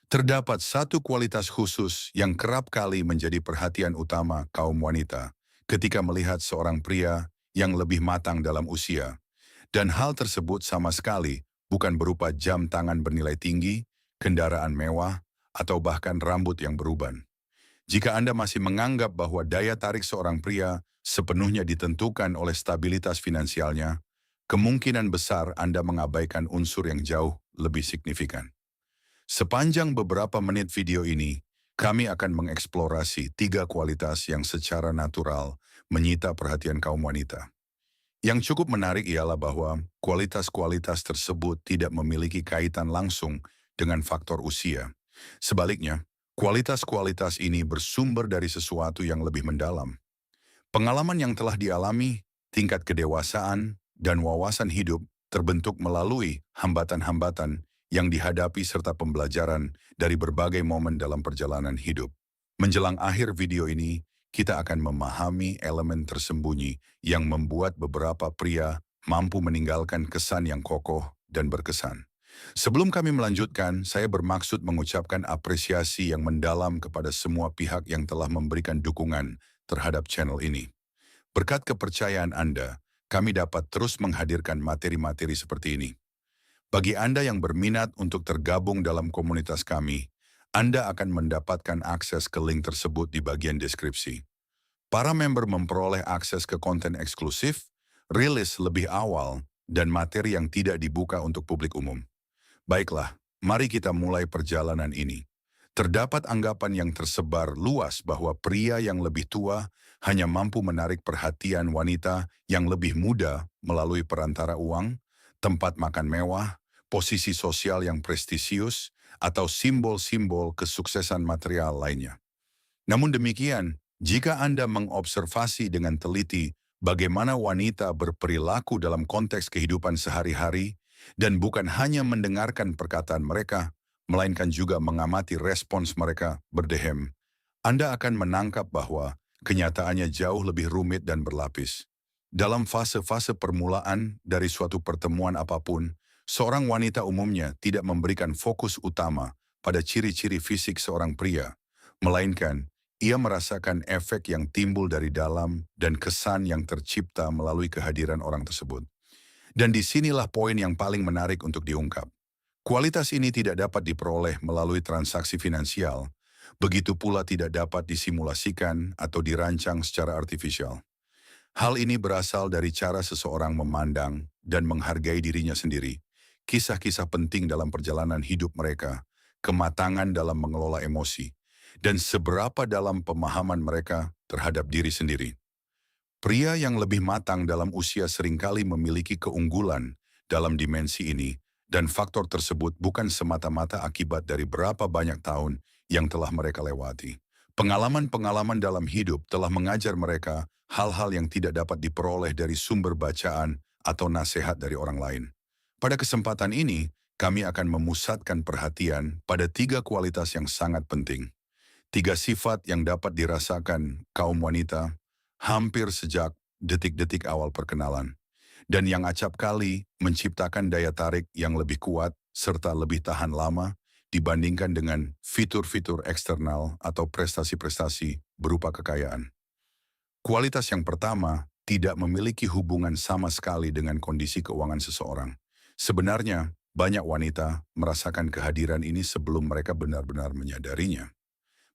Terdapat satu kualitas khusus yang kerap kali menjadi perhatian utama kaum wanita ketika melihat seorang pria yang lebih matang dalam usia. Dan hal tersebut sama sekali bukan berupa jam tangan bernilai tinggi, kendaraan mewah, atau bahkan rambut yang beruban. Jika Anda masih menganggap bahwa daya tarik seorang pria sepenuhnya ditentukan oleh stabilitas finansialnya, kemungkinan besar Anda mengabaikan unsur yang jauh lebih signifikan. Sepanjang beberapa menit video ini, kami akan mengeksplorasi tiga kualitas yang secara natural menyita perhatian kaum wanita. Yang cukup menarik ialah bahwa kualitas-kualitas tersebut tidak memiliki kaitan langsung dengan faktor usia. Sebaliknya, kualitas-kualitas ini bersumber dari sesuatu yang lebih mendalam. Pengalaman yang telah dialami, tingkat kedewasaan, dan wawasan hidup terbentuk melalui hambatan-hambatan yang dihadapi serta pembelajaran dari berbagai momen dalam perjalanan hidup. Menjelang akhir video ini, kita akan memahami elemen tersembunyi yang membuat beberapa pria mampu meninggalkan kesan yang kokoh dan berkesan. Sebelum kami melanjutkan, saya bermaksud mengucapkan apresiasi yang mendalam kepada semua pihak yang telah memberikan dukungan terhadap channel ini. Berkat kepercayaan Anda, kami dapat terus menghadirkan materi-materi seperti ini. Bagi Anda yang berminat untuk tergabung dalam komunitas kami, Anda akan mendapatkan akses ke link tersebut di bagian deskripsi. Para member memperoleh akses ke konten eksklusif, rilis lebih awal, dan materi yang tidak dibuka untuk publik umum. Baiklah, mari kita mulai perjalanan ini. Terdapat anggapan yang tersebar luas bahwa pria yang lebih tua hanya mampu menarik perhatian wanita yang lebih muda melalui perantara uang, tempat makan mewah, posisi sosial yang prestisius, atau simbol-simbol kesuksesan material lainnya. Namun demikian, jika Anda mengobservasi dengan teliti bagaimana wanita berperilaku dalam konteks kehidupan sehari-hari, dan bukan hanya mendengarkan perkataan mereka, melainkan juga mengamati respons mereka berdehem, Anda akan menangkap bahwa kenyataannya jauh lebih rumit dan berlapis. Dalam fase-fase permulaan dari suatu pertemuan apapun, seorang wanita umumnya tidak memberikan fokus utama pada ciri-ciri fisik seorang pria, melainkan ia merasakan efek yang timbul dari dalam dan kesan yang tercipta melalui kehadiran orang tersebut. Dan disinilah poin yang paling menarik untuk diungkap. Kualitas ini tidak dapat diperoleh melalui transaksi finansial, begitu pula tidak dapat disimulasikan atau dirancang secara artifisial. Hal ini berasal dari cara seseorang memandang dan menghargai dirinya sendiri, kisah-kisah penting dalam perjalanan hidup mereka, kematangan dalam mengelola emosi, dan seberapa dalam pemahaman mereka terhadap diri sendiri. Pria yang lebih matang dalam usia seringkali memiliki keunggulan dalam dimensi ini, dan faktor tersebut bukan semata-mata akibat dari berapa banyak tahun yang telah mereka lewati. Pengalaman-pengalaman dalam hidup telah mengajar mereka hal-hal yang tidak dapat diperoleh dari sumber bacaan atau nasihat dari orang lain. Pada kesempatan ini, kami akan memusatkan perhatian pada tiga kualitas yang sangat penting. Tiga sifat yang dapat dirasakan kaum wanita hampir sejak detik-detik awal perkenalan, dan yang acap kali menciptakan daya tarik yang lebih kuat serta lebih tahan lama dibandingkan dengan fitur-fitur eksternal atau prestasi-prestasi berupa kekayaan. Kualitas yang pertama tidak memiliki hubungan sama sekali dengan kondisi keuangan seseorang. Sebenarnya, banyak wanita merasakan kehadiran ini sebelum mereka benar-benar menyadarinya.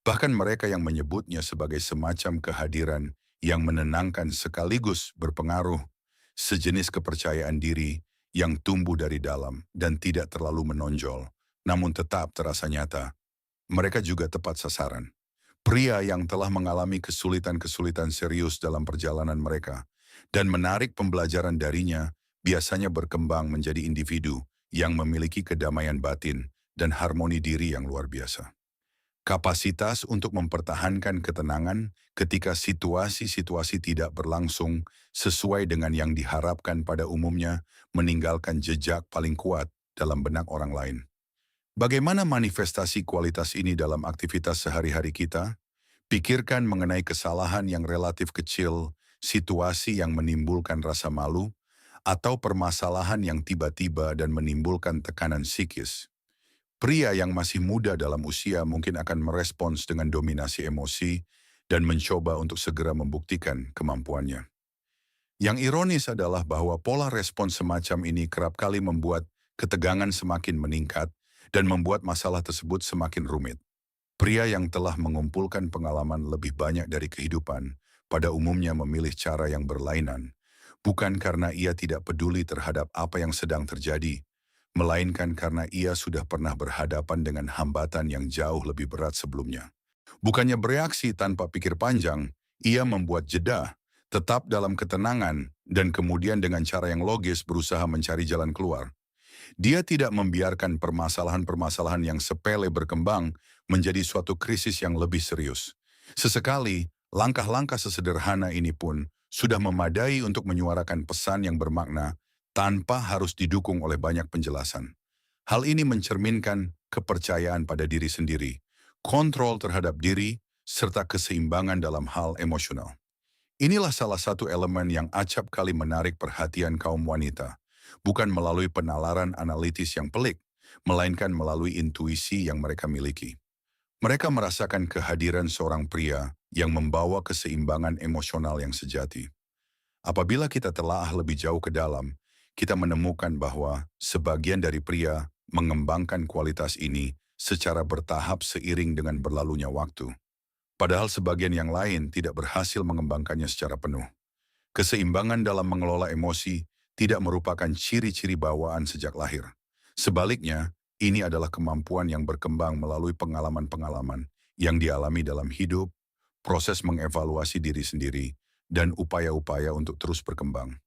Bahkan mereka yang menyebutnya sebagai semacam kehadiran yang menenangkan sekaligus berpengaruh, sejenis kepercayaan diri yang tumbuh dari dalam dan tidak terlalu menonjol, namun tetap terasa nyata. Mereka juga tepat sasaran. Pria yang telah mengalami kesulitan-kesulitan serius dalam perjalanan mereka dan menarik pembelajaran darinya biasanya berkembang menjadi individu yang memiliki kedamaian batin dan harmoni diri yang luar biasa. Kapasitas untuk mempertahankan ketenangan ketika situasi-situasi tidak berlangsung sesuai dengan yang diharapkan pada umumnya meninggalkan jejak paling kuat dalam benak orang lain. Bagaimana manifestasi kualitas ini dalam aktivitas sehari-hari kita? Pikirkan mengenai kesalahan yang relatif kecil, situasi yang menimbulkan rasa malu, atau permasalahan yang tiba-tiba dan menimbulkan tekanan psikis. Pria yang masih muda dalam usia mungkin akan merespons dengan dominasi emosi dan mencoba untuk segera membuktikan kemampuannya. Yang ironis adalah bahwa pola respons semacam ini kerap kali membuat ketegangan semakin meningkat dan membuat masalah tersebut semakin rumit. Pria yang telah mengumpulkan pengalaman lebih banyak dari kehidupan pada umumnya memilih cara yang berlainan, bukan karena ia tidak peduli terhadap apa yang sedang terjadi, melainkan karena ia sudah pernah berhadapan dengan hambatan yang jauh lebih berat sebelumnya. Bukannya bereaksi tanpa pikir panjang, ia membuat jeda, tetap dalam ketenangan, dan kemudian dengan cara yang logis berusaha mencari jalan keluar. Dia tidak membiarkan permasalahan-permasalahan yang sepele berkembang menjadi suatu krisis yang lebih serius. Sesekali, langkah-langkah sesederhana ini pun sudah memadai untuk menyuarakan pesan yang bermakna tanpa harus didukung oleh banyak penjelasan. Hal ini mencerminkan kepercayaan pada diri sendiri, kontrol terhadap diri, serta keseimbangan dalam hal emosional. Inilah salah satu elemen yang acap kali menarik perhatian kaum wanita, bukan melalui penalaran analitis yang pelik, melainkan melalui intuisi yang mereka miliki. Mereka merasakan kehadiran seorang pria yang membawa keseimbangan emosional yang sejati. Apabila kita telaah lebih jauh ke dalam, kita menemukan bahwa sebagian dari pria mengembangkan kualitas ini secara bertahap seiring dengan berlalunya waktu. Padahal sebagian yang lain tidak berhasil mengembangkannya secara penuh. Keseimbangan dalam mengelola emosi tidak merupakan ciri-ciri bawaan sejak lahir. Sebaliknya, ini adalah kemampuan yang berkembang melalui pengalaman-pengalaman yang dialami dalam hidup, proses mengevaluasi diri sendiri, dan upaya-upaya untuk terus berkembang.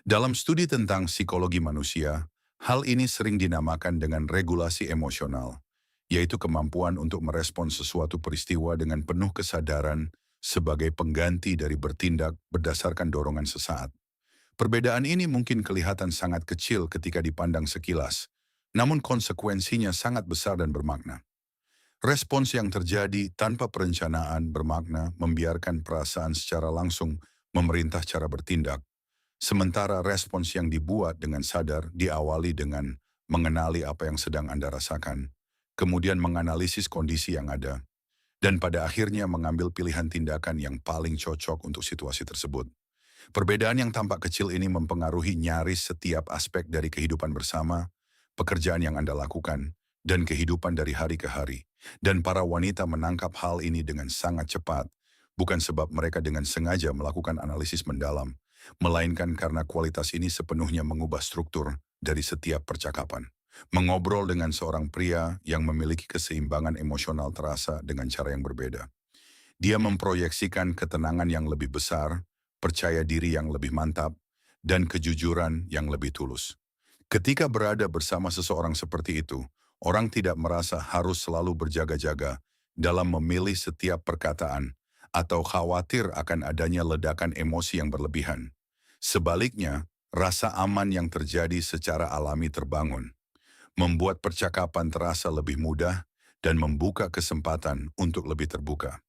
Dalam studi tentang psikologi manusia, hal ini sering dinamakan dengan regulasi emosional, yaitu kemampuan untuk merespons sesuatu peristiwa dengan penuh kesadaran sebagai pengganti dari bertindak berdasarkan dorongan sesaat. Perbedaan ini mungkin kelihatan sangat kecil ketika dipandang sekilas, namun konsekuensinya sangat besar dan bermakna. Respons yang terjadi tanpa perencanaan bermakna membiarkan perasaan secara langsung memerintah cara bertindak, sementara respons yang dibuat dengan sadar diawali dengan mengenali apa yang sedang Anda rasakan, kemudian menganalisis kondisi yang ada, dan pada akhirnya mengambil pilihan tindakan yang paling cocok untuk situasi tersebut. Perbedaan yang tampak kecil ini mempengaruhi nyaris setiap aspek dari kehidupan bersama, pekerjaan yang Anda lakukan, dan kehidupan dari hari ke hari. Dan para wanita menangkap hal ini dengan sangat cepat, bukan sebab mereka dengan sengaja melakukan analisis mendalam, melainkan karena kualitas ini sepenuhnya mengubah struktur dari setiap percakapan. Mengobrol dengan seorang pria yang memiliki keseimbangan emosional terasa dengan cara yang berbeda. Dia memproyeksikan ketenangan yang lebih besar, percaya diri yang lebih mantap, dan kejujuran yang lebih tulus. Ketika berada bersama seseorang seperti itu, orang tidak merasa harus selalu berjaga-jaga dalam memilih setiap perkataan atau khawatir akan adanya ledakan emosi yang berlebihan. Sebaliknya, rasa aman yang terjadi secara alami terbangun, membuat percakapan terasa lebih mudah dan membuka kesempatan untuk lebih terbuka.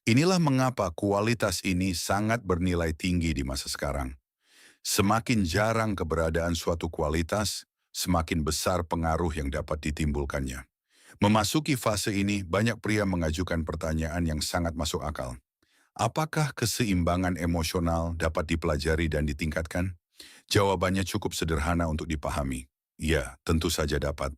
Inilah mengapa kualitas ini sangat bernilai tinggi di masa sekarang. Semakin jarang keberadaan suatu kualitas, semakin besar pengaruh yang dapat ditimbulkannya. Memasuki fase ini, banyak pria mengajukan pertanyaan yang sangat masuk akal. Apakah keseimbangan emosional dapat dipelajari dan ditingkatkan? Jawabannya cukup sederhana untuk dipahami. Ya, tentu saja dapat.